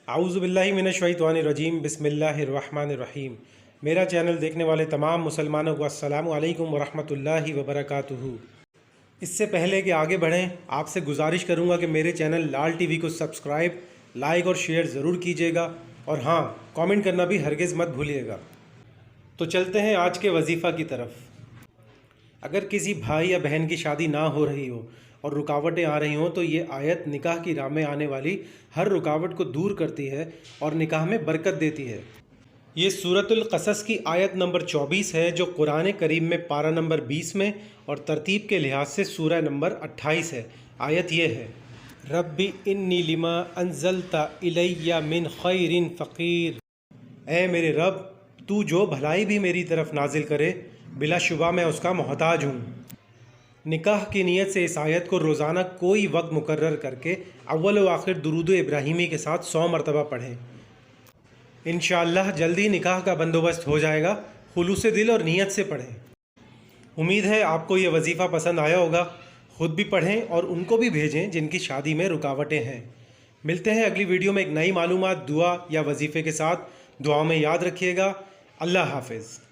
आऊज़ु बिल्लाहि मिनश्शैतानिर्रजीम बिस्मिल्लाहिर्रहमानिर्रहीम। मेरा चैनल देखने वाले तमाम मुसलमानों को अस्सलामु अलैकुम वरहमतुल्लाहि वबरकातुहू। इससे पहले कि आगे बढ़ें, आपसे गुजारिश करूंगा कि मेरे चैनल लाल टीवी को सब्सक्राइब, लाइक और शेयर ज़रूर कीजिएगा और हाँ, कमेंट करना भी हरगिज़ मत भूलिएगा। तो चलते हैं आज के वजीफ़ा की तरफ। अगर किसी भाई या बहन की शादी ना हो रही हो और रुकावटें आ रही हों तो ये आयत निकाह की राह में आने वाली हर रुकावट को दूर करती है और निकाह में बरकत देती है। ये सूरतुल क़सस की आयत नंबर 24 है, जो कुरान करीम में पारा नंबर 20 में और तरतीब के लिहाज से सूरह नंबर 28 है। आयत ये है, रब्बी इन्नी लिमा अंज़लता इलैया मिन खैरिन फ़क़ीर। ए मेरे रब, तू जो भलाई भी मेरी तरफ नाजिल करे, बिलाशुबा मैं उसका मोहताज हूँ। निकाह की नीयत से इस आयत को रोज़ाना कोई वक्त मुकर्रर करके अव्वल व आखिर दुरूद इब्राहिमी के साथ 100 मरतबा पढ़ें। इंशाअल्लाह जल्दी निकाह का बंदोबस्त हो जाएगा। खुलूसे दिल और नीयत से पढ़ें। उम्मीद है आपको ये वजीफ़ा पसंद आया होगा। ख़ुद भी पढ़ें और उनको भी भेजें जिनकी शादी में रुकावटें हैं। मिलते हैं अगली वीडियो में एक नई मालूमात, दुआ या वजीफ़े के साथ। दुआ में याद रखिएगा। अल्लाह हाफ़िज़।